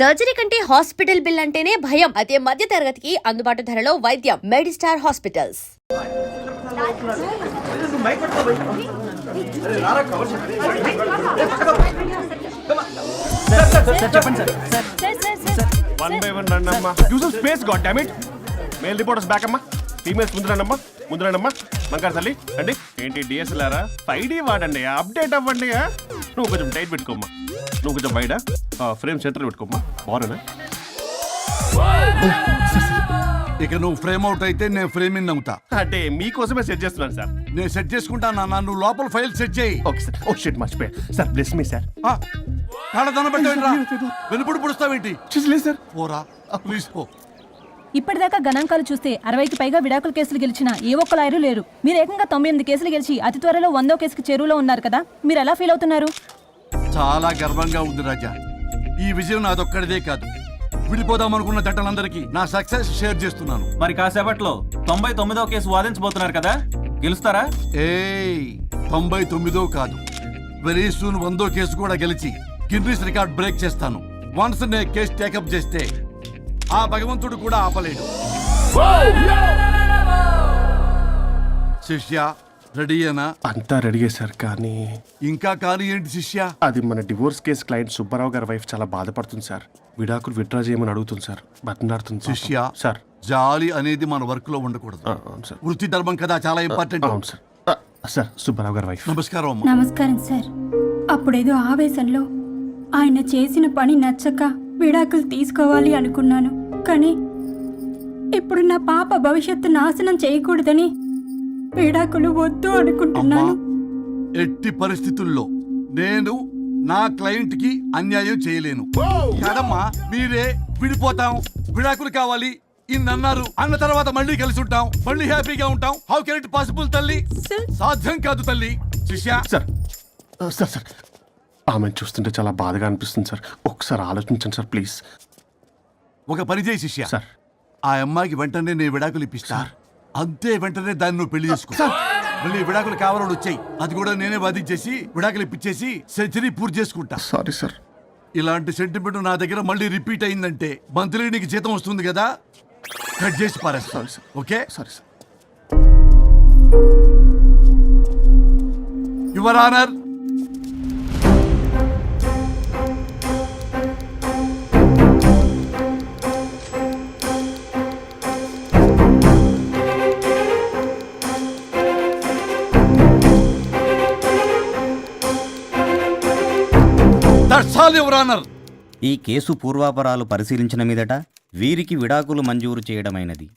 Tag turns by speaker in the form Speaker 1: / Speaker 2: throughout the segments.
Speaker 1: Surgery కంటే hospital bill అంటేనే భయం. అదే మధ్య తరగతికి అందుబాటు ధరలో వైద్యం. Medistar hospitals.
Speaker 2: One by one రండమ్మా. Use of space, God damn it. Male reporters back అమ్మా. ఫీమేల్స్ ముందు రండమ్మా. మంకారు తల్లి అండి. ఏంటి డిఎస్ఎల్ఆర్ 5D వాడండి, అప్డేట్ అవ్వండి. నువ్వు కొంచెం టైట్ పెట్టుకోమ్మా, నువ్వు కొంచెం వైడా ఫ్రేమ్ సెంటర్ పెట్టుకోమ్మా. బాగున్నా
Speaker 3: ఇక నువ్వు ఫ్రేమ్ అవుట్ అయితే నేను ఫ్రేమ్ ఇన్ అవుతా.
Speaker 2: అంటే మీకోసమే సెట్ చేస్తున్నాను సార్.
Speaker 3: నేను సెట్ చేసుకుంటా నాన్న, నువ్వు లోపల ఫైల్ సెట్ చేయి.
Speaker 2: Okay sir. ఓ షిట్ మర్చిపోయా సార్. Bless me sir.
Speaker 3: వెనుపుడు పుడుస్తావేంటి?
Speaker 2: చూసలేదు సార్.
Speaker 3: పోరా ప్లీజ్ పో.
Speaker 4: ఇప్పటిదాకా గణాంకాలు చూస్తే 60కి పైగా విడాకుల కేసులు గెలిచిన ఏ ఒక్క లాయరు లేరు. మీరు ఏకంగా 98 కేసులు గెలిచి అతి త్వరలో 100వ కేసుకి చేరువలో ఉన్నారు కదా, మీరు ఎలా ఫీల్ అవుతున్నారు?
Speaker 3: చాలా గర్వంగా ఉంది రాజా. ఈ విజయం నాదొక్కడిదే కాదు, విడిపోదాం అనుకున్న జంటలందరికీ నా సక్సెస్ షేర్ చేస్తున్నాను.
Speaker 5: మరి కాసేపట్లో 99వ కేసు వాదించబోతున్నారు కదా, గెలుస్తారా?
Speaker 3: 99 కాదు, వెరీ సూన్ 100వ కేసు కూడా గెలిచి గిన్నిస్ రికార్డ్ బ్రేక్ చేస్తాను. వన్స్ నే కేసు టేకప్ చేస్తే ఆ భగవంతుడు కూడా ఆపలేడు. శిష్య రెడీయేనా?
Speaker 2: అంతా రెడీ సార్. కానీ
Speaker 3: ఇంకా కానీ ఏంటి శిష్య?
Speaker 2: అది మన డివోర్స్ కేసు క్లయింట్ సుబ్బారావు గారి వైఫ్ చాలా బాధపడుతుంది సార్. విడాకులు విత్డ్రా చేయమని అడుగుతుంది సార్. బతినాడుతుంది
Speaker 3: శిష్య.
Speaker 2: సార్
Speaker 3: జాలి అనేది మన వర్క్ లో ఉండకూడదు.
Speaker 2: అవును సార్.
Speaker 3: వృత్తి ధర్మం కదా, చాలా ఇంపార్టెంట్.
Speaker 2: అవును సార్. సార్ సుబ్బారావు గారి వైఫ్.
Speaker 3: నమస్కారం అమ్మా.
Speaker 6: నమస్కారం సార్. అప్పుడేదో ఆవేశంలో ఆయన చేసిన పని నచ్చక విడాకులు తీసుకోవాలి అనుకున్నాను. కానీ ఇప్పుడు నా పాప భవిష్యత్తు నాశనం చేయకూడదని విడాకులు వద్దు అనుకుంటున్నాను.
Speaker 3: ఎట్టి పరిస్థితుల్లో నేను నా క్లయింట్ కి అన్యాయం చేయలేను కదమ్మా. మీరే విడిపోతాం, విడాకులు కావాలి ఇన్నన్నారు అన్న తర్వాత మళ్ళీ కలిసి ఉంటాం, మళ్ళీ హ్యాపీగా ఉంటాం. హౌ కెన్ ఇట్ పాసిబుల్ తల్లి? సాధ్యం కాదు తల్లి. శిష్య
Speaker 2: సార్ సార్ సార్ ఆమెను చూస్తుంటే చాలా బాధగా అనిపిస్తుంది సార్. ఒకసారి ఆలోచించండి సార్ ప్లీజ్.
Speaker 3: ఒక పని చేయి శిష్య,
Speaker 2: సార్
Speaker 3: ఆ అమ్మాయికి వెంటనే నేను విడాకులు ఇప్పిస్తా. అంతే, వెంటనే దాన్ని నువ్వు పెళ్లి చేసుకో. మళ్ళీ విడాకులు కావాలని వచ్చాయి, అది కూడా నేనే వాదించేసి విడాకులు ఇప్పించేసి సెంచరీ పూర్తి చేసుకుంటా.
Speaker 2: Sorry sir.
Speaker 3: ఇలాంటి సెంటిమెంట్ నా దగ్గర మళ్ళీ రిపీట్ అయిందంటే మంత్లీ నీకు జీతం వస్తుంది కదా, కట్ చేసి పారేస్తా.
Speaker 2: Sorry sir.
Speaker 3: Okay
Speaker 2: sorry sir.
Speaker 3: Your honour,
Speaker 7: ఈ కేసు పూర్వాపరాలు పరిశీలించిన మీదట వీరికి విడాకులు మంజూరు చేయడమైనది.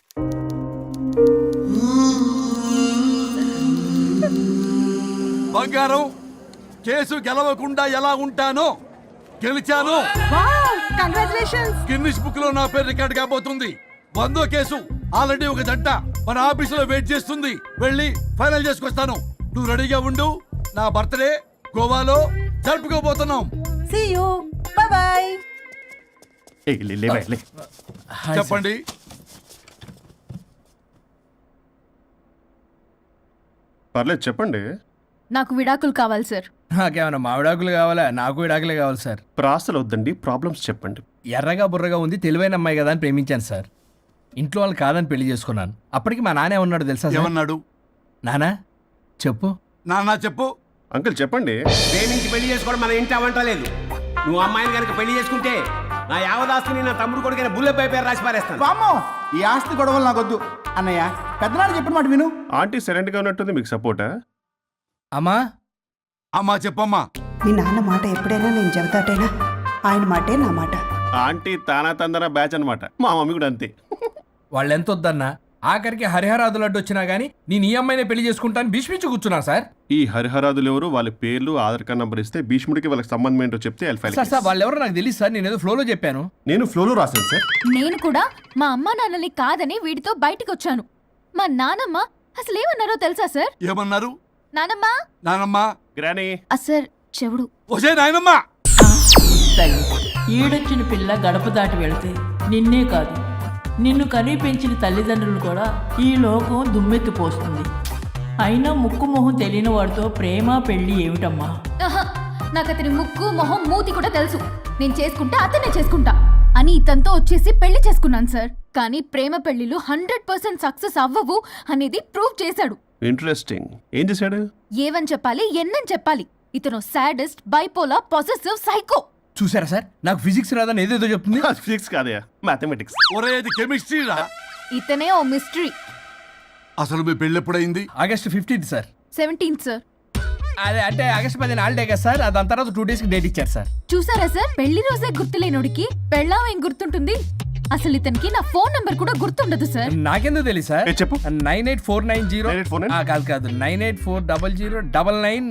Speaker 3: బంగారం, కేసు గెలవకుండా ఎలా ఉంటానో గెలిచాను. గిన్నిస్ బుక్ లో నా పేరు రికార్డ్ కాబోతుంది. 100వ కేసు ఆల్రెడీ ఒక జంట మన ఆఫీసులో వెయిట్ చేస్తుంది. వెళ్ళి ఫైనల్ చేసుకొస్తాను. నువ్వు రెడీగా ఉండు. నా బర్త్డే గోవాలో జరుపుకోబోతున్నాం.
Speaker 4: See you. Bye bye.
Speaker 3: చెప్పండి.
Speaker 2: పర్లేదు చెప్పండి.
Speaker 4: నాకు విడాకులు కావాలి సార్.
Speaker 8: నాకేమన్నా మా విడాకులు కావాలా? నాకు విడాకులే కావాలి సార్.
Speaker 2: ప్రాసలు వద్దండి, ప్రాబ్లమ్స్ చెప్పండి.
Speaker 8: ఎర్రగా బుర్రగా ఉంది, తెలివైన అమ్మాయి కదా అని ప్రేమించాను సార్. ఇంట్లో వాళ్ళు కాదని పెళ్లి చేసుకున్నాను. అప్పటికి మా నాన్న ఏమన్నాడు తెలుసా?
Speaker 3: ఏమన్నాడు?
Speaker 8: నానా చెప్పు.
Speaker 3: నాన్న చెప్పు.
Speaker 2: అంకుల్ చెప్పండి.
Speaker 9: ప్రేమించి పెళ్లి చేసుకోవడం మన ఇంటి అవంటలేదు. నువ్వు అమ్మాయిని కనుక పెళ్లి చేసుకుంటే నా యావదాస్తిని నా తమ్ముడు కొడుకైన బుల్లెపై పేరు రాసి పారేస్తాను.
Speaker 10: వామ్మో, ఈ ఆస్తి గొడవలు నాకొద్దు అన్నయ్య. పెద్దనాడు చెప్పిన మాట విను.
Speaker 2: ఆంటీ సైలెంట్ గా ఉన్నట్టుంది, మీకు సపోర్టా?
Speaker 8: అమ్మా
Speaker 3: అమ్మా చెప్పమ్మా.
Speaker 11: మీ నాన్న మాట ఎప్పుడైనా నేను చెబుతాటేనా? ఆయన మాటే నా మాట.
Speaker 2: ఆంటీ తానా తందన బ్యాచ్ అనమాట. మా మమ్మీ కూడా అంతే.
Speaker 8: వాళ్ళు ఎంత వద్దన్నా ఆఖరికి హరిహరాదులు అడ్డు వచ్చినా గానీ నేను ఈ అమ్మాయినే పెళ్లి చేసుకుంటాను భీష్మించి కూర్చున్నా సార్.
Speaker 2: ఈ హరిహరాదులు ఎవరు, వాళ్ళ పేర్లు ఆధార్ కార్డ్ నంబర్ ఇస్తే భీష్ముడికి వాళ్ళకి సంబంధం ఏంటో చెప్తే
Speaker 8: సార్ వాళ్ళు ఎవరో నాకు తెలియదు సార్. నేను ఏదో ఫ్లోలో చెప్పాను.
Speaker 2: నేను ఫ్లోలో రాశాను సార్.
Speaker 4: నేను కూడా మా అమ్మా నాన్నని కాదని వీడితో బయటకు వచ్చాను. మా నానమ్మ అసలు ఏమన్నారో తెలుసా సార్?
Speaker 3: ఏమన్నారు?
Speaker 4: నానమ్మ
Speaker 3: నానమ్మ
Speaker 2: గ్రానీ
Speaker 4: సార్ చెవుడు.
Speaker 3: ఒసే నాయనమ్మా.
Speaker 12: ఈడొచ్చిన పిల్ల గడప దాటి వెళితే నిన్నే కాదు, నిన్ను కనీ పెంచిన తల్లిదండ్రులు కూడా ఈ లోకం దుమ్మెత్తిపోస్తుంది. అయినా ముక్కు మొహం తెలియని వాడితో ప్రేమ పెళ్లి ఏమిటమ్మా?
Speaker 4: నాకు అతని ముక్కు మొహం మూతి కూడా తెలుసు. నేను చేసుకుంటా, అతనే చేసుకుంటా.
Speaker 6: అని ఇతనితో వచ్చేసి పెళ్లి చేసుకున్నాను సార్. కానీ ప్రేమ పెళ్లిలు 100% సక్సెస్ అవ్వవు అనేది ప్రూవ్ చేశాడు.
Speaker 2: ఇంట్రెస్టింగ్. ఏం చేశాడు?
Speaker 6: ఏవని చెప్పాలి ఎన్నని చెప్పాలి. ఇతను సాడెస్ట్, బైపోలా, పొసెసివ్, సైకో.
Speaker 8: చూసారా సార్, నాకు ఫిజిక్స్ రాదని ఏదేదో చెప్తుంది.
Speaker 2: ఫిజిక్స్ కాదయా, మ్యాథమెటిక్స్.
Speaker 3: ఒరే ఇది కెమిస్ట్రీ రా.
Speaker 6: ఇతనే ఓ మిస్టరీ.
Speaker 3: అసలు మీ పెళ్ళి ఎప్పుడైంది?
Speaker 8: August 15th sir.
Speaker 6: 17th sir.
Speaker 8: అదే అంటే ఆగస్ట్ 10 హాలిడే కదా సార్, దాని తర్వాత 2 days డేట్ ఇచ్చారు సార్.
Speaker 6: చూసారా సార్, పెళ్లి రోజే గుర్తులేనోడికి పెళ్ళాం ఏం గుర్తుంటుంది. అసలు ఇతనికి నా ఫోన్ నంబర్ కూడా గుర్తుండదు సార్.
Speaker 8: నాకెందుకు తెలియదు సార్?
Speaker 2: చెప్పు.
Speaker 8: 98490 కాదు 9840099.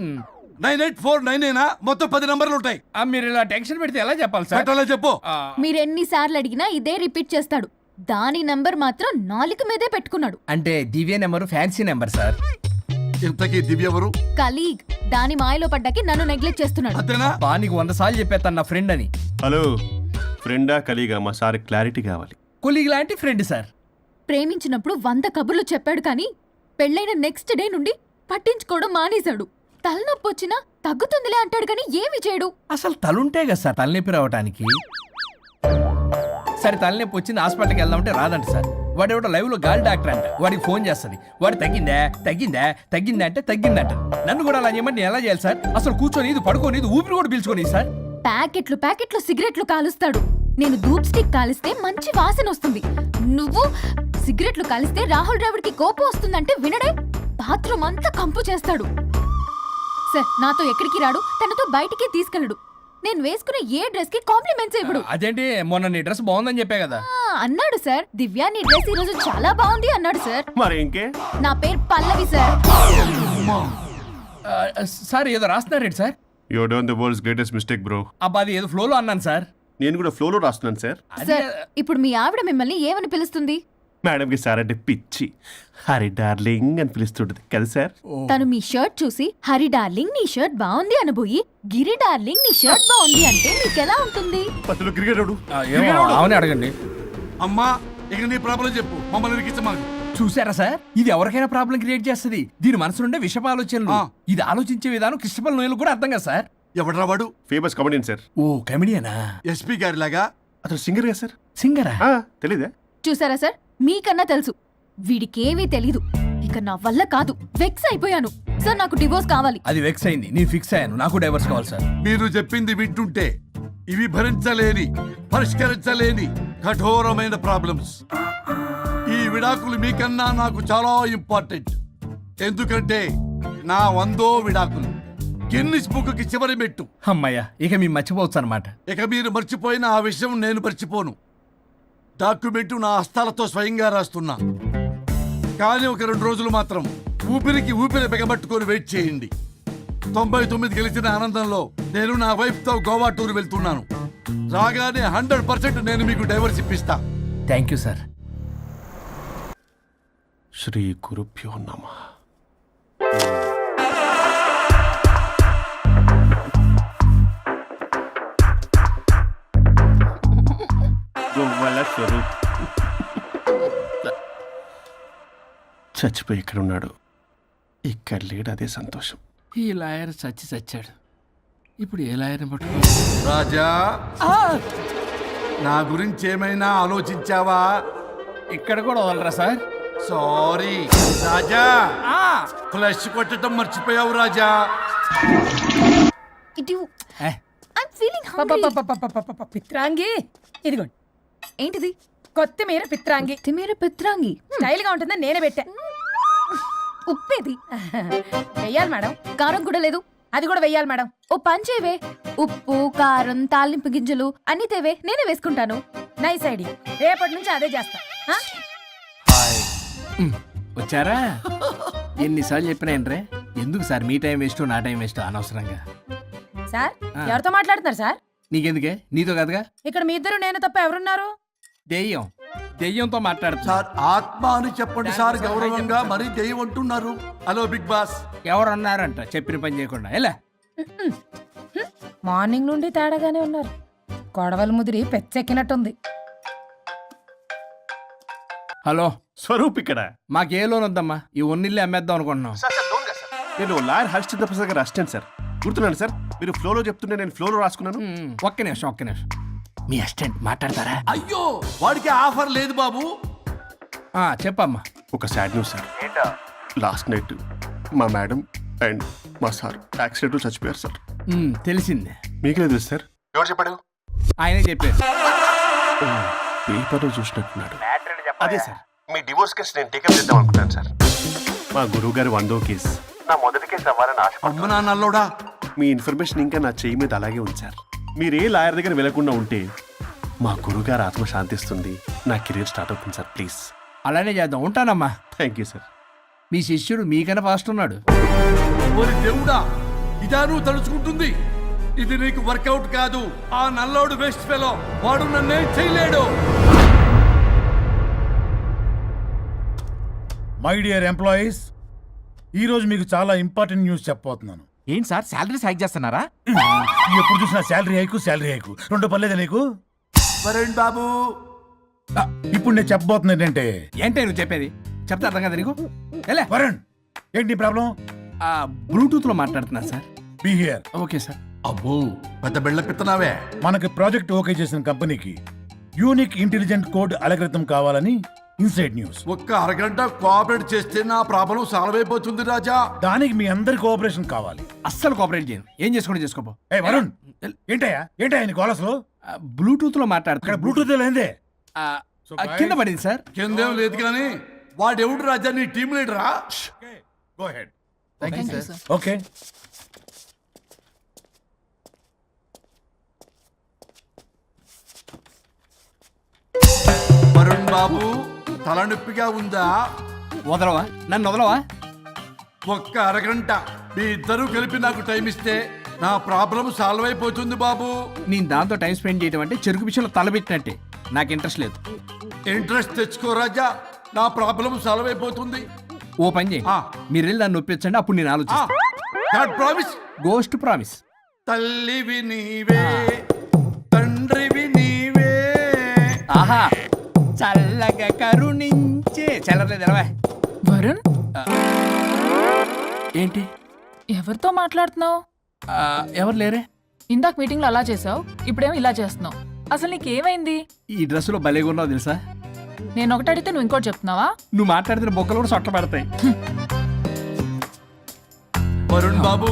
Speaker 3: 9849 మొత్తం 10 నంబర్లు ఉంటాయి.
Speaker 8: మీరు ఇలా టెన్షన్ పెడితే ఎలా చెప్పాలి సార్?
Speaker 3: పెట్టాలో చెప్పు.
Speaker 6: మీరు ఎన్నిసార్లు అడిగినా ఇదే రిపీట్ చేస్తాడు. దాని నంబర్ మాత్రం 4 మీదే పెట్టుకున్నాడు.
Speaker 8: అంటే దివ్య నెంబర్ ఫ్యాన్సీ నెంబర్ సార్.
Speaker 3: ఇంతకీ దివ్య ఎవరు?
Speaker 6: కలీగ్. దాని మాయలో పడ్డాకి నన్ను నెగ్లెక్ట్ చేస్తున్నాడు.
Speaker 3: అంతేనా?
Speaker 8: నీకు 100 సార్లు చెప్పేస్తాను నా ఫ్రెండ్ అని.
Speaker 2: హలో, ఫ్రెండా కలీగా? మా సార్ క్లారిటీ కావాలి.
Speaker 8: కొలీగ్ లాంటి ఫ్రెండ్ సార్.
Speaker 6: ప్రేమించినప్పుడు 100 కబుర్లు చెప్పాడు కానీ పెళ్ళైన నెక్స్ట్ డే నుండి పట్టించుకోవడం మానేశాడు. తలనొప్పి వచ్చినా తగ్గుతుందిలే అంటాడు కానీ ఏమి చేయడు.
Speaker 8: అసలు తలుంటే కదా సార్ తలనొప్పి రావడానికి. సరే తలనొప్పి వచ్చింది హాస్పిటల్కి వెళ్దామంటే రాదంట సార్. వాడు ఎవడో లైవ్ లో గాలి డాక్టర్ అంట, వాడికి ఫోన్ చేస్తుంది. వాడు తగ్గిందా అంటే తగ్గిందంట. నన్ను కూడా అలా చేయమంటే నేను ఎలా చేయాలి సార్? అసలు కూర్చొని ఇది పడుకోని ఇది ఊపిరి కూడా పీల్చుకొని సార్.
Speaker 6: ప్యాకెట్లు సిగరెట్లు కాలుస్తాడు. నేను ధూప్ స్టిక్ కాలిస్తే మంచి వాసన వస్తుంది. నువ్వు సిగరెట్లు కాలిస్తే రాహుల్ ద్రావిడ్కి కోపం వస్తుందంటే వినడే. బాత్రూమ్ అంతా కంపు చేస్తాడు. సార్ నాతో ఎక్కడికి రాడు, తనతో బయటికి తీసుకెళ్ళడు. నేను వేసుకునే ఏ డ్రెస్ కి కాంప్లిమెంట్స్ ఇవ్వడు.
Speaker 8: అదేంటి, మొన్న నీ డ్రెస్ బాగుందని చెప్పా కదా.
Speaker 6: అన్నాడు సార్. దివ్య నీ డ్రెస్ ఈ రోజు చాలా బాగుంది అన్నాడు సార్.
Speaker 2: మరి ఇంకే?
Speaker 6: నా పేరు పల్లవి సార్.
Speaker 8: సార్ ఏదో రాస్తున్నారేంటి sir?
Speaker 2: You done the world's greatest mistake bro.
Speaker 8: అబ్బా అది ఏదో ఫ్లోలో అన్నాను సార్.
Speaker 2: నేను కూడా ఫ్లోలో రాస్తున్నాను సార్.
Speaker 6: సార్ ఇప్పుడు మీ ఆవిడ మిమ్మల్ని ఏమని పిలుస్తుంది?
Speaker 2: మేడంకి సార్ అంటే పిచ్చి. హరి డార్లింగ్ అని పిలుస్తుంటది కదా సార్.
Speaker 6: తను మీ షర్ట్ చూసి హరి డార్లింగ్ నీ షర్ట్ బాగుంది అనబోయి గిరి డార్లింగ్ నీ షర్ట్ బాగుంది అంటే మీకెలా ఉంటుంది?
Speaker 2: అసలు క్రికెట్
Speaker 8: అవునే అడగండి.
Speaker 3: అమ్మా ఇక నీ ప్రాబ్లం చెప్పు, మమ్మల్ని ఇరికించమాకు.
Speaker 8: చూసారా సార్, ఇది ఎవరికైనా ప్రాబ్లం క్రియేట్ చేస్తుంది. దీని మనసు నుండే విషప ఆలోచనలు. ఇది ఆలోచించే విధానం కృష్ణపల్ నోయలు కూడా అర్థం కదా సార్.
Speaker 3: ఎవడ్రా వాడు?
Speaker 2: Famous comedian sir.
Speaker 8: ఓ కమెడియనా?
Speaker 3: ఎస్పీ గారి లాగా?
Speaker 2: అతను సింగర్ గా సార్.
Speaker 8: సింగరా?
Speaker 2: తెలీదా?
Speaker 6: చూసారా సార్, మీకన్నా తెలుసు. వీడికేమీ తెలీదు. ఇక నా వల్ల కాదు, వెక్స్ అయిపోయాను సార్. నాకు డివోర్స్ కావాలి.
Speaker 8: అది వెక్స్ అయింది, నేను ఫిక్స్ అయ్యాను. నాకు డైవర్స్ కావాలి సార్.
Speaker 3: మీరు చెప్పింది వింటుంటే ఇవి భరించలేని, పరిష్కరించలేని కఠోరమైన ప్రాబ్లమ్స్. ఈ విడాకులు మీకన్నా నాకు చాలా ఇంపార్టెంట్. ఎందుకంటే నా 100వ విడాకులు గిన్నిస్ బుక్కి చివరి మెట్టు.
Speaker 8: అమ్మయ్య, ఇక మేము మర్చిపోవచ్చు అనమాట.
Speaker 3: ఇక మీరు మర్చిపోయిన ఆ విషయం నేను మర్చిపోను. డాక్యుమెంటు నా హస్తాలతో స్వయంగా రాస్తున్నా. కానీ ఒక 2 రోజులు మాత్రం ఊపిరికి ఊపిరి బిగబట్టుకొని వెయిట్ చేయండి. 99 గెలిచిన ఆనందంలో నేను నా వైఫ్తో గోవా టూర్ వెళ్తున్నాను. రాగానే 100% నేను మీకు డైవర్స్ ఇప్పిస్తా.
Speaker 8: Thank you sir.
Speaker 2: శ్రీ గురుభ్యో నమః. చచ్చిపోయి ఇక్కడ ఉన్నాడు, ఇక్కడ లేడు, అదే సంతోషం.
Speaker 8: ఈ లాయర్ చచ్చాడు. ఇప్పుడు ఏ లాయర్ని పట్టుకో?
Speaker 3: రాజా, నా గురించి ఏమైనా ఆలోచించావా?
Speaker 8: ఇక్కడ కూడా వదలరా సార్?
Speaker 3: సారీ రాజా, ఫ్లష్ కొట్టడం మర్చిపోయావు రాజా.
Speaker 4: పిత్రాంగి ఇదిగోండి.
Speaker 6: ఏంటిది?
Speaker 4: కొత్తిమీర పిత్రాంగి.
Speaker 6: పిత్రాంగి
Speaker 4: స్టైల్ గా ఉంటుందని నేనే పెట్టా.
Speaker 6: ఉప్పేది
Speaker 4: వెయ్యాలి మేడం.
Speaker 6: కారం కూడా లేదు.
Speaker 4: అది కూడా వెయ్యాలి మేడం.
Speaker 6: ఓ పంచేవే, ఉప్పు కారం తాలింపు గింజలు అన్ని తేవే, నేనే వేసుకుంటాను.
Speaker 4: Nice idea. రేపటి నుంచి అదే చేస్తా.
Speaker 8: వచ్చారా? ఎన్నిసార్లు చెప్పినాయండ్రే, ఎందుకు సార్ మీ టైం వేస్ట్ నా టైం వేస్ట్ అనవసరంగా?
Speaker 4: సార్ ఎవరితో మాట్లాడుతున్నారు సార్?
Speaker 8: నీకెందుకే, నీతో కదగా.
Speaker 4: ఇక్కడ మీ ఇద్దరు నేను తప్ప ఎవరున్నారు?
Speaker 8: దెయ్యంతో మాట్లాడుతా.
Speaker 3: సార్ ఆత్మ అని చెప్పండి సార్, గౌరవంగా. మరీ దెయ్యం అంటున్నారు. Hello big boss.
Speaker 8: ఎవరన్నారంట చెప్పిన పని చేయకుండా? ఎలా
Speaker 4: మార్నింగ్ నుండి తేడాగానే ఉన్నారు. గొడవల ముదిరి పెచ్చెక్కినట్టుంది.
Speaker 8: హలో
Speaker 2: స్వరూప్ ఇక్కడ.
Speaker 8: మాకే లోన్ వద్దమ్మా, ఈ ఒన్నిల్లు అమ్మేద్దాం అనుకుంటున్నాం.
Speaker 2: నేను లాయర్ హరిశ్చంద్ర ప్రసాద్ గారు అసిస్టెంట్ సార్. గుర్తున్నాను సార్, మీరు ఫ్లోలో చెప్తుంటే నేను ఫ్లోలో రాసుకున్నాను.
Speaker 8: ఒక్క నిమిషం. మీ అసిస్టెంట్ మాట్లాడతారా?
Speaker 3: అయ్యో వాడికి ఆఫర్ లేదు బాబు.
Speaker 8: చెప్పమ్మా.
Speaker 2: ఒక sad news sir. Last night మా మేడం అండ్ మా సార్ యాక్సిడెంట్ చచ్చిపోయారు సార్.
Speaker 8: తెలిసిందే.
Speaker 2: మీకే తెలుసు సార్. ఎవరు చెప్పాడు?
Speaker 8: ఆయనే చెప్పారు.
Speaker 2: పేపర్లో చూసినట్టున్నాడు. అదే సార్, మీ డివోర్స్ కేసు నేను టేకప్ చేద్దాం అనుకుంటాను సార్. మా గురువు గారు 100వ కేసు నా మొదటి కేసు అవ్వాలని ఆశ.
Speaker 3: అమ్మ నా నల్లోడా,
Speaker 2: మీ ఇన్ఫర్మేషన్ ఇంకా నా చేయి మీద అలాగే ఉంచారు. మీరు ఏ లాయర్ దగ్గర వెళ్లకుండా ఉంటే మా గురువు గారు ఆత్మ శాంతిస్తుంది, నా కెరీర్ స్టార్ట్ అవుతుంది సార్. ప్లీజ్
Speaker 8: అలానే చేద్దాం. ఉంటానమ్మా.
Speaker 2: Thank you sir.
Speaker 8: మీ శిష్యుడు మీకన్నా ఫాస్ట్ ఉన్నాడు.
Speaker 3: ఓరి దేవుడా, ఇదా నువ్వు తలుచుకుంటుంది? ఇది నీకు వర్కౌట్ కాదు. ఆ నల్లోడు వేస్ట్ ఫెలో, వాడు నన్నేం చేయలేడు.
Speaker 10: మై డియర్ ఎంప్లాయీస్, ఈ రోజు మీకు చాలా ఇంపార్టెంట్ న్యూస్ చెప్పబోతున్నాను.
Speaker 5: ఏంటి సార్ శాలరీస్ హైక్ చేస్తున్నారా?
Speaker 10: ఎప్పుడు చూసినా శాలరీ హైకు రెండు పర్లేదా నీకు?
Speaker 3: వరుణ్ బాబు,
Speaker 10: ఇప్పుడు నేను చెప్పబోతున్నా ఏంటంటే,
Speaker 8: ఏంటే నువ్వు చెప్పేది? చెప్తా అర్థం కదా నీకు? ఎలా
Speaker 10: వరుణ్, ఏంటి నీ ప్రాబ్లం?
Speaker 8: బ్లూటూత్ లో మాట్లాడుతున్నా sir.
Speaker 10: Be here.
Speaker 8: Okay sir.
Speaker 3: అబ్బో పెద్ద బిళ్ళ పిత్తనావే.
Speaker 10: మనకి ప్రాజెక్ట్ ఓకే చేసిన కంపెనీకి యూనిక్ ఇంటెలిజెంట్ కోడ్ అలకృతం కావాలని ఇన్సైడ్ న్యూస్.
Speaker 3: ఒక్క అరగంట కోఆపరేట్ చేస్తే నా ప్రాబ్లం సాల్వ్ అయిపోతుంది రాజా.
Speaker 10: దానికి మీ అందరి కోఆపరేషన్ కావాలి.
Speaker 8: అస్సలు కోఆపరేట్ చేయను. ఏం చేసుకోండి చేసుకోపో.
Speaker 10: ఏ వరుణ్, ఏంటయ్యా నీ కాలర్స్లో?
Speaker 8: బ్లూటూత్ లో
Speaker 10: ఇక్కడ
Speaker 8: మాట్లాడుతున్నా.
Speaker 10: బ్లూటూత్ లేదే.
Speaker 8: కింద పడింది సార్.
Speaker 3: కిందేం లేదు కానీ వాడెవడు రాజా, నీ టీం లీడరా?
Speaker 10: Go ahead. ఓకే.
Speaker 3: వరుణ్ బాబు, తలనొప్పిగా ఉందా?
Speaker 8: వదలవా? నన్ను వదలవా?
Speaker 3: ఒక్క అరగంట మీ ఇద్దరు కలిపి నాకు టైం ఇస్తే నా ప్రాబ్లం సాల్వ్ అయిపోతుంది బాబు.
Speaker 8: నేను దాంతో టైం స్పెండ్ చేయడం అంటే చెరుకు విషయంలో తలబెట్టినట్టే. నాకు ఇంట్రెస్ట్ లేదు.
Speaker 3: ఇంట్రెస్ట్ తెచ్చుకో రాజా, నా ప్రాబ్లం సాల్వ్ అయిపోతుంది.
Speaker 8: ఓ పని చేయి, మీరు వెళ్ళి దాన్ని నొప్పించండి, అప్పుడు నేను ఆలోచిస్తాను.
Speaker 3: ప్రామిస్.
Speaker 8: Ghost promise.
Speaker 3: తల్లివి నీవే, తండ్రివి నీవే.
Speaker 8: ఆహా, చల్లగా కరుణించే. చల్లలేదు ఎలవా.
Speaker 4: వరుణ్,
Speaker 8: ఏంటి
Speaker 4: ఎవరితో మాట్లాడుతున్నావు?
Speaker 8: ఎవరు లేరే?
Speaker 4: ఇందాక మీటింగ్లో అలా చేసావు, ఇప్పుడేమో ఇలా చేస్తున్నావు. అసలు నీకేమైంది?
Speaker 8: ఈ డ్రెస్సులో భలేగా ఉన్నావు తెలుసా?
Speaker 4: నేను ఒకటి అడిగితే నువ్వు ఇంకోటి చెప్తున్నావా?
Speaker 8: నువ్వు మాట్లాడితే బొక్కలు కూడా సొట్ట పడతాయి.
Speaker 3: వరుణ్ బాబు,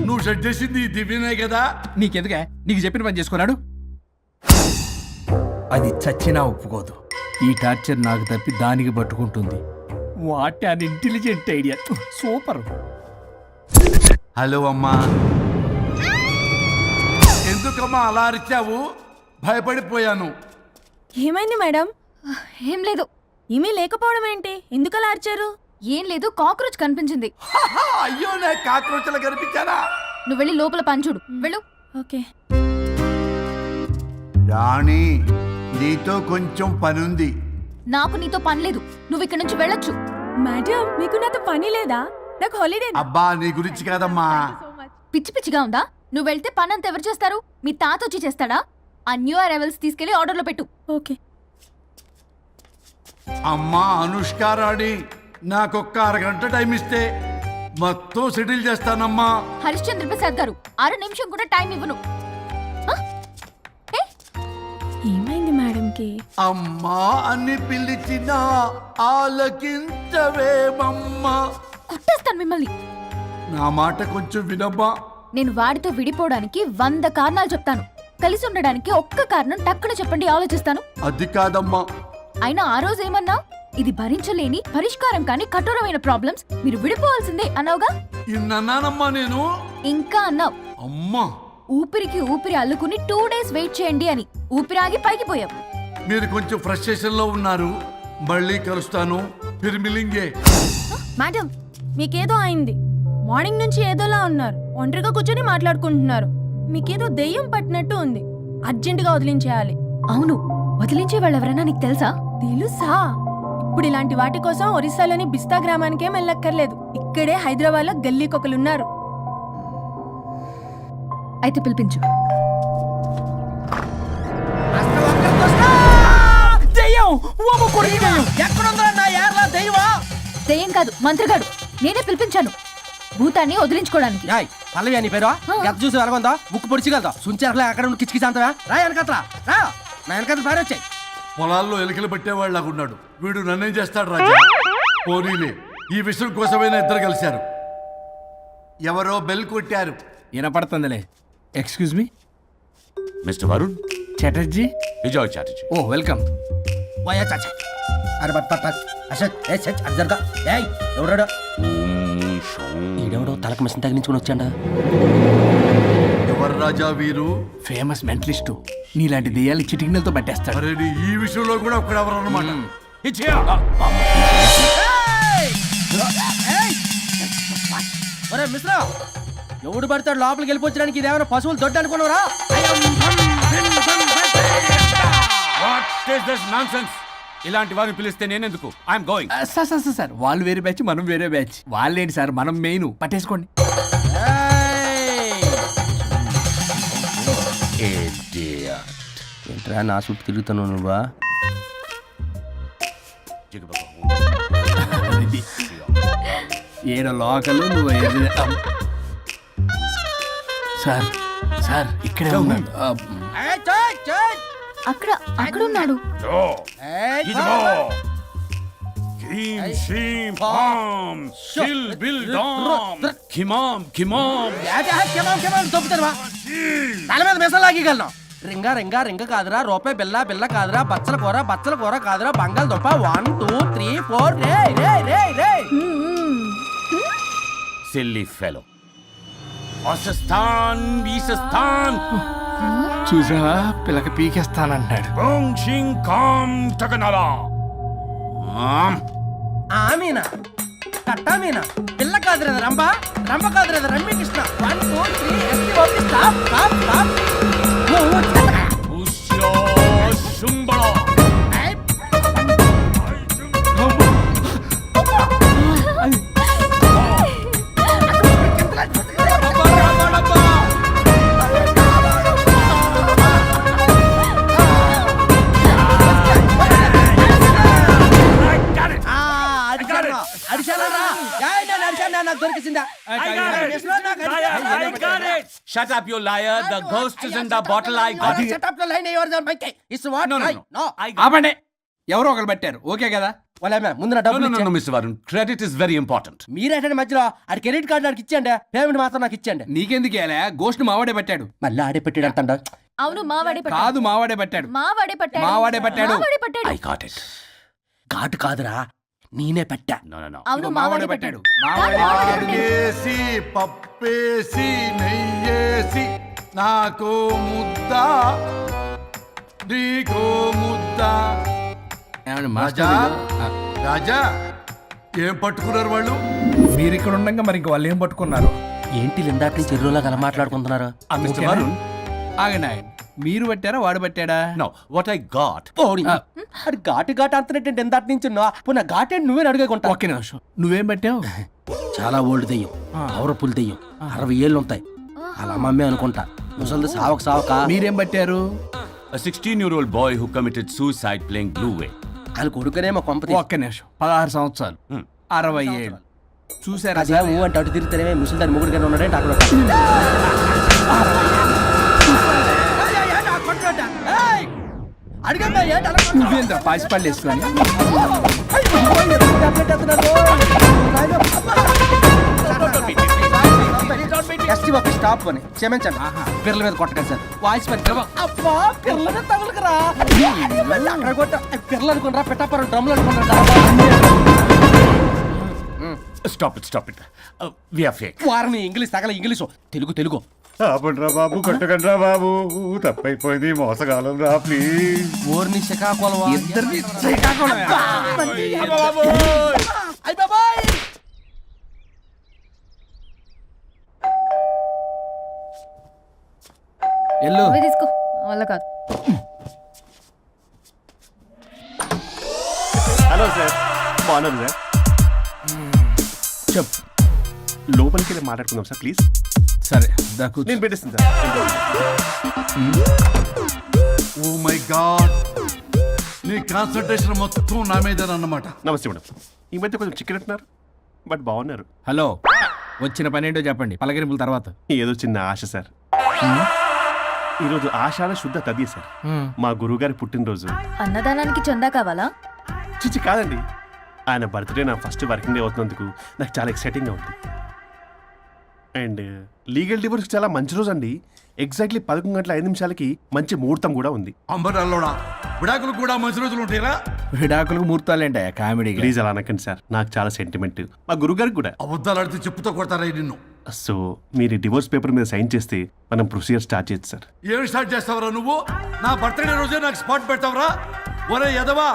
Speaker 3: నువ్వు సెట్ చేసింది ఈ దివ్యనే కదా?
Speaker 8: నీకెందుకే? నీకు చెప్పిన పని చేసుకున్నాడు. అది చచ్చినా ఒప్పుకోదు. ఈ టార్చర్ నాకు తప్పి దానికి పట్టుకుంటుంది. What an intelligent idea. Super.
Speaker 3: Hello అమ్మా. ఎందుకమ్మా అలా అరిచావు? భయపడిపోయాను.
Speaker 6: ఏమైంది మేడం? ఏం లేదు. ఏమీ లేకపోవడం ఏంటి? ఎందుకు అలా అరిచారు? ఏం లేదు, కాక్రోచ్ కనిపించింది.
Speaker 3: అయ్యో, నేను కాక్రోచ్లు కనిపించానా?
Speaker 6: నువ్వు వెళ్ళి లోపల పని చూడు. వెళ్ళు. ఓకే.
Speaker 3: రాణి, నీతో కొంచెం పనుంది.
Speaker 6: నాకు నీతో పని లేదు. నువ్వు ఇక్కడ నుంచి వెళ్ళొచ్చు. మేడం, మీకు నాతో పని లేదా? నాకు హాలిడే.
Speaker 3: అబ్బా, నీ గురించి కాదమ్మా.
Speaker 6: పిచ్చి పిచ్చిగా ఉందా? నువ్వు వెళ్తే పని అంతా ఎవరు చేస్తారు? మీ తాత వచ్చి చేస్తాడా? ఆ న్యూ అరైవల్స్ తీసుకెళ్లి ఆర్డర్లో పెట్టు. ఓకే.
Speaker 3: అమ్మా అనుష్క రాణి, నాకొక్క అరగంట టైం ఇస్తే మొత్తం సెటిల్ చేస్తానమ్మా.
Speaker 6: హరిశ్చంద్ర ప్రసాద్ గారు, 6 నిమిషం కూడా టైం ఇవ్వను. ఏమైంది మేడంకి?
Speaker 3: అమ్మా అని పిలిచినా ఆలకించవేమమ్మా.
Speaker 6: కొట్టేస్తాను మిమ్మల్ని.
Speaker 3: నా మాట కొంచెం వినమ్మా.
Speaker 6: నేను వాడితో విడిపోవడానికి 100 కారణాలు చెప్తాను. కలిసి ఉండడానికి ఒక్క కారణం టక్కున చెప్పండి, ఆలోచిస్తాను.
Speaker 3: అది కాదమ్మా.
Speaker 6: అయినా ఆ రోజు ఏమన్నా? ఇది భరించలేని, పరిష్కారం కాని కఠోరమైన ప్రాబ్లమ్స్, మీరు విడిపోవాల్సిందే అన్నావుగా?
Speaker 3: ఇన్నానమ్మా నేను.
Speaker 6: ఇంకా అన్నావు.
Speaker 3: అమ్మా,
Speaker 6: ఊపిరికి ఊపిరి అల్లుకుని 2 days వెయిట్ చేయండి అని. ఊపిరాగి పైకి పోయావు.
Speaker 3: మీరు కొంచెం ఫ్రస్ట్రేషన్ లో ఉన్నారు. మళ్ళీ కలుస్తాను. ఫిర్మిలింగే.
Speaker 6: మేడం, మీకేదో అయింది. మార్నింగ్ నుంచి ఏదోలా ఉన్నారు. ఒంటరిగా కూర్చొని మాట్లాడుకుంటున్నారు. మీకేదో దెయ్యం పట్టినట్టు ఉంది. అర్జెంటుగా వదిలించేయాలి. అవును, వదిలించే వాళ్ళు ఎవరైనా నీకు తెలుసా? తెలుసా? ఇప్పుడు ఇలాంటి వాటి కోసం ఒరిస్సాలోని బిస్తా గ్రామానికేం వెళ్ళక్కర్లేదు. ఇక్కడే హైదరాబాద్ లో గల్లీకొకలున్నారు. అయితే పిలిపించు. దెయ్యం కాదు, మంత్రిగాడు. నేనే పిలిపించాను.
Speaker 4: భూతాన్ని వదిలించుకోవడానికి.
Speaker 8: పల్లవి అని పేరు గత చూసి వెలగొందా బుక్ పొడిచిగలదా సుంచరలే అక్కడ ఉండి కిచకిచ అంతవా రా వెనకట్రా రా నా వెనకట్ల పారి వచ్చాయి.
Speaker 3: పొలాల్లో ఎలికలు పట్టేవాళ్ళగా ఉన్నాడు వీడు. నన్నేం చేస్తాడు రాజా? పోనీలే, ఈ విషయం కోసమైనా ఇద్దరు కలిశారు. ఎవరో బెల్ కొట్టారు.
Speaker 8: వినపడుతుందిలే. Excuse me
Speaker 9: mister Varun
Speaker 8: Chatterjee.
Speaker 9: Vijay Chatterjee.
Speaker 8: Oh welcome. వాయా చాచా అరే బట్ పట్ అసత్ ఏ సచ్ అర్జర్గా ఏయ్ ఎవడో ఈడెవడో తలకు మిషన్ తగిలించుకుని వచ్చాడా?
Speaker 3: ఎవరు రాజా వీరు?
Speaker 8: Famous mentalist. నీలాంటి దెయ్యాలు చిటికినలతో పట్టేస్తాడు.
Speaker 3: అరే నీ ఈ విషయంలో కూడా ఒక్కడెవరు అన్నమాట.
Speaker 8: ఒరే మిశ్రా, ఎవడు పడతాడు లోపలికి వెళ్ళిపోవడానికి? ఇదేమైనా పశువులు దొడ్డు అనుకున్నారా?
Speaker 9: ఇలాంటి వారిని పిలిస్తే నేనెందుకు? I'm going.
Speaker 8: సార్ వాళ్ళు వేరే బ్యాచ్, మనం వేరే బ్యాచ్. వాళ్ళేంటి సార్, మనం మెయిన్. పట్టేసుకోండి. ఏంట్రా నా చుట్టూ తిరుగుతున్నావు నువ్వా? ఏడో లోకలు నువ్వు సార్ సార్ ఇక్కడే ఉన్నాడు.
Speaker 4: అక్కడ అక్కడ ఉన్నాడు.
Speaker 8: తల మీద మెసలాగలను. రింగ రింగ రింగ కాదురా, రూపాయి బిల్ల బిల్ల కాదురా, బచ్చల కూర కాదురా, బంగాళదుంప 1 2 3 4 రే రే రే రే.
Speaker 9: Silly fellow. అసస్థాన్ వీసస్థాన్
Speaker 8: చూసా పిల్లకి పీకేస్తానంటాడు. ఆమీనా కట్టామీనా పిల్ల కాదురేదా రంభ, రంభ కాదురేదా రమ్మి Krishna. 1 2 3 S T O P stop stop stop.
Speaker 9: Shut up, you liar. The ghost is in the bottle. I got it.
Speaker 8: Shut up the line. Yours are my case. It's what?
Speaker 9: No.
Speaker 8: ఆపండి. ఎవరో ఒకరు పెట్టారు. ఓకే కదా? వాళ్ళ ముందు నా డబ్బులు
Speaker 9: No, Mr. Varun. Credit is very important.
Speaker 8: మీరేటండి మధ్యలో ఆడి క్రెడిట్ కార్డు నాకు ఇచ్చేయండి, పేమెంట్ మాత్రం నాకు ఇచ్చేయండి. నీకెందుకు ఇవ్వాలా? గోస్ట్ మావాడే పెట్టాడు. మళ్ళీ ఆడే పెట్టాడు అంటాడు.
Speaker 4: అవును మావాడే
Speaker 8: కాదు మావాడే పెట్టాడు.
Speaker 4: మావాడే పట్టాడు.
Speaker 8: మావాడే పట్టాడు.
Speaker 9: I got it.
Speaker 8: ఘాటు కాదురా, నేనే పెట్టా.
Speaker 9: No.
Speaker 4: అవును
Speaker 8: మావాడే పెట్టాడు.
Speaker 3: ఆగేసి పప్పేసి నెయ్యేసి నాకు ముద్ద నీకో ముద్ద. రాజా రాజా ఏం పట్టుకున్నారు వాళ్ళు?
Speaker 8: మీరు ఇక్కడ ఉండగా మరి ఇంక వాళ్ళు ఏం పట్టుకున్నారు? ఏంటి లిందాటి నుంచి చెరువులా కల మాట్లాడుకుంటున్నారు?
Speaker 9: Mr. Varun.
Speaker 8: ఆగండి మీరు పెట్టారా వాడు పెట్టాడా?
Speaker 9: No, what I got.
Speaker 8: అది ఘాటు అంతనేంటి ఎందాటి నుంచి నా ఘాటేంటి నువ్వే అడుగుకుంటా. ఒకే నిమిషం, నువ్వేం పెట్టావు? చాలా ఓల్డ్ దెయ్యం, పవర్ఫుల్ దెయ్యం, 60 ఏళ్ళు ఉంటాయి. అలా మమ్మే అనుకుంటా. ముసలిది సావక. మీరేం పట్టారు?
Speaker 9: A 16-year-old boy who committed suicide playing Blue Whale.
Speaker 8: వాళ్ళ కొడుకునేమో కొంపతి. ఒక్క నిమిషం, 16 సంవత్సరాలు, 60 ఏళ్ళు. చూసారా? అదే అంటే అటు తిరుగుతానే ముసలి దాని ముగ్గురుగానే ఉన్నాడంటే అక్కడ. నువ్వేంద్ర పాసిపళ్ళు వేసుకొని స్టాప్ అని క్షమించండి. పిల్లల మీద కొట్టకండి సార్. వాయిస్ అబ్బా పిల్లల మీద తగులుకురా. అక్కడ కొట్ట పిల్లలు అనుకున్నారా, పెట్టాపరం డ్రమ్లు అనుకున్నారా?
Speaker 9: Stop it. We are fake.
Speaker 8: వారిని ఇంగ్లీష్ తగల ఇంగ్లీషు తెలుగు.
Speaker 2: ఆపండ్రా బాబు, కొట్టకండ్రా బాబు, తప్పైపోయింది, మోసగాలం రా ప్లీజ్.
Speaker 8: ఊరిని శ్రీకాకుళం ఇద్దరిని ఎల్లు
Speaker 4: తీసుకో వల్ల కాదు.
Speaker 2: హలో సార్, బాగున్నాను సార్.
Speaker 8: చెప్పు.
Speaker 2: లోపలికి వెళ్ళి మాట్లాడుకుందాం సార్ ప్లీజ్.
Speaker 8: సరే
Speaker 2: నేను పెట్టేస్తాను సార్.
Speaker 3: ఓ మై గాడ్, నీ కాన్సన్ట్రేషన్ మొత్తం నా మీదనమాట.
Speaker 2: నమస్తే మేడం. ఈ మధ్య కొంచెం చికెన్ అంటున్నారు, బట్ బాగున్నారు.
Speaker 8: హలో వచ్చిన పని ఏంటో చెప్పండి, పలకరింపుల తర్వాత.
Speaker 2: ఏదో చిన్న ఆశ సార్. ఈరోజు ఆషాఢ శుద్ధ తది సార్, మా గురువుగారి పుట్టినరోజు.
Speaker 4: అన్నదానానికి చందా కావాలా?
Speaker 2: చిచ్చి కాదండి, ఆయన బర్త్డే నా ఫస్ట్ వర్కింగ్ డే అవుతున్నందుకు నాకు చాలా ఎక్సైటింగ్గా ఉంది. అండ్ లీగల్ డివోర్స్ చాలా మంచి రోజు అండి. ఎగ్జాక్ట్లీ 11:05 మంచి ముహూర్తం కూడా ఉంది.
Speaker 3: అంబరాల్లోడా విడాకులు కూడా మంచి రోజులు ఉంటాయిరా?
Speaker 8: విడాకులకు ముహూర్తాలు ఏంటా కామెడీ?
Speaker 2: ప్లీజ్ అలా అనకండి సార్, నాకు చాలా సెంటిమెంట్, మా గురుగారికి కూడా.
Speaker 3: అబద్ధాలు ఆడితే చెప్పుతో కొడతారా నిన్ను?
Speaker 2: సో మీరు డివోర్స్ పేపర్ మీద సైన్ చేస్తే మనం ప్రొసీజర్ స్టార్ట్ చేయొచ్చు సార్.
Speaker 3: ఏమి స్టార్ట్ చేస్తావరా నువ్వు? నా బర్త్డే రోజే నాకు స్పాట్ పెడతావరా? ఒరే ఎదవా,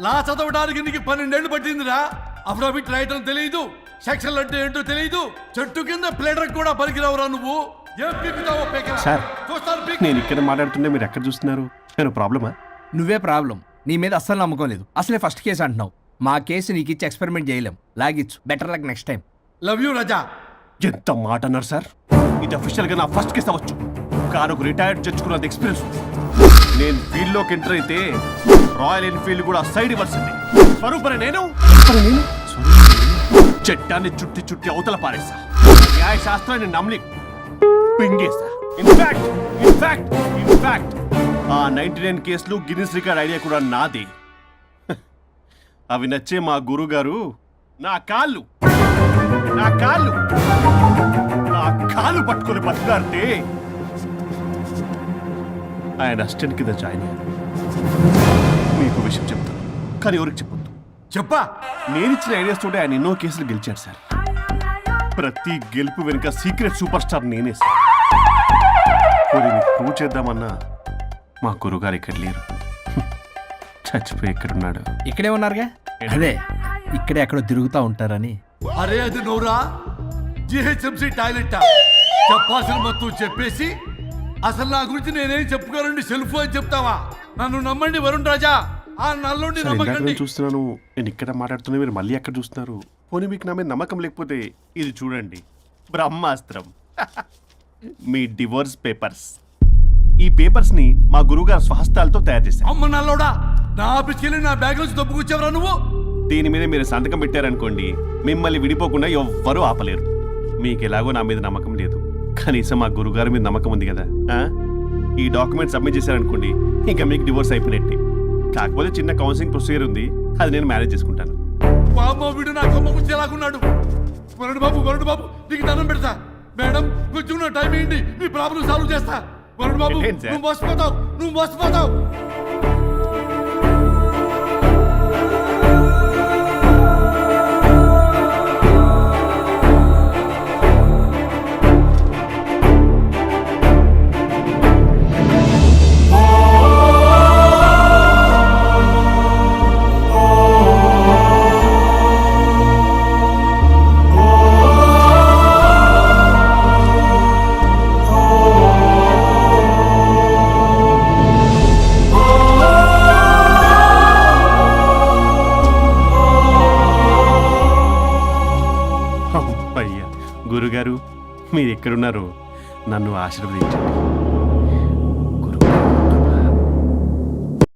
Speaker 3: లా చదవడానికి నీకు 12 ఏళ్ళు పట్టిందిరా. అఫిడవిట్ రాయటం తెలియదు, సెక్షన్ అంటే ఏంటో తెలియదు, చెట్టు కింద ప్లేడర్ కూడా పలికిరావురా నువ్వు. ఏం పీకుతావో పీకరా.
Speaker 2: సార్,
Speaker 3: చూస్తాను పీకు.
Speaker 2: నేను ఇక్కడ మాట్లాడుతుంటే మీరు ఎక్కడ చూస్తున్నారు? నేను ప్రాబ్లమా?
Speaker 8: నువ్వే ప్రాబ్లం. నీ మీద అస్సలు నమ్మకం లేదు. అసలే ఫస్ట్ కేసు అంటున్నావు. మా కేసు నీకు ఇచ్చి ఎక్స్పెరిమెంట్ చేయలేం. లాగిచ్చు. Better luck next time.
Speaker 3: Love you Raja.
Speaker 2: ఎంత మాట అన్నారు సార్? ఇది అఫీషియల్ గా నా ఫస్ట్ కేసు అవ్వచ్చు, కానీ ఒక రిటైర్డ్ జడ్జ్ కున్న ఎక్స్పీరియన్స్. నేను ఫీల్డ్ లోకి ఎంటర్ అయితే రాయల్ ఎన్ఫీల్డ్ కూడా సైడ్ ఇవ్వాల్సింది. స్వరూపనే నేను చట్టాన్ని చుట్టి చుట్టి అవతల పారేసా. న్యాయ శాస్త్రాన్ని నమ్మి పింగేసా. ఇన్ఫాక్ట్ ఆ 99 కేసులు గిన్నిస్ రికార్డ్ ఐడియా కూడా నాదే. అవి నచ్చే మా గురువు గారు నా కాళ్ళు పట్టుకొని బతుకుతారంటే ఆయన అసిస్టెంట్ కింద జాయిన్ అయ్యాను. మీకు విషయం చెప్తాను, కానీ ఎవరికి చెప్పొద్దు.
Speaker 3: చెప్పా.
Speaker 2: నేనిచ్చిన ఐడియాస్ తోటి ఆయన ఎన్నో కేసులు గెలిచాడు సార్. ప్రతి గెలుపు వెనుక సీక్రెట్ సూపర్ స్టార్ నేనే సార్. ప్రూవ్ చేద్దామన్నా మా గురుగారు ఇక్కడ లేరు. చచ్చిపోయి ఎక్కడున్నాడు?
Speaker 8: ఇక్కడే ఉన్నారుగా. అదే ఇక్కడే ఎక్కడో తిరుగుతూ ఉంటారని.
Speaker 3: అరే అది నోరా, జిహెచ్ఎంసీ టాయిలెట్ చెప్పాల్సిన మొత్తం చెప్పేసి అసలు నా గురించి నేనేం చెప్పుకోరండి సెల్ఫ్ అని చెప్తావా? నన్ను నమ్మండి వరుణ్ రాజా, ఆ నల్లుండి
Speaker 2: సార్, ఇందాక
Speaker 3: నమ్మకండి.
Speaker 2: నేను చూస్తున్నాను, నేను ఇక్కడ మాట్లాడుతున్నా, మీరు మళ్ళీ ఎక్కడ చూస్తున్నారు? పోనీ మీకు నా మీద నమ్మకం లేకపోతే ఇది చూడండి, బ్రహ్మాస్త్రం. మీ డివోర్స్ పేపర్స్. ఈ పేపర్స్ ని మా గురువుగారు స్వహస్తాలతో తయారు చేశారు.
Speaker 3: అమ్మ నల్లోడా, నా ఆఫీస్కి వెళ్ళి నా బ్యాగ్ నుంచి దొబ్బుకొచ్చావరా నువ్వు?
Speaker 2: దీని మీద మీరు సంతకం పెట్టారనుకోండి, మిమ్మల్ని విడిపోకుండా ఎవ్వరూ ఆపలేరు. మీకు ఎలాగో నా మీద నమ్మకం లేదు, కనీసం మా గురుగారి మీద నమ్మకం ఉంది కదా. ఈ డాక్యుమెంట్ సబ్మిట్ చేశారనుకోండి, ఇంకా మీకు డివోర్స్ అయిపోయినట్టే. కాకపోతే చిన్న కౌన్సిలింగ్ ప్రొసీజర్ ఉంది, అది నేను మేనేజ్ చేసుకుంటాను.
Speaker 3: వామ్మో, వీడు నా కొమ్మ గురించి ఎలాగున్నాడు? వరుణ్ బాబు నీకు దండం పెడతా. మేడం కొంచెం నా టైం ఏంటి, మీ ప్రాబ్లం సాల్వ్ చేస్తా. వరుణ్ బాబు,
Speaker 2: ఏంటి సార్?
Speaker 3: నువ్వు మోసపోతావు.
Speaker 2: అయ్యా గురుగారు, మీరు ఎక్కడున్నారో నన్ను ఆశీర్వదించండి.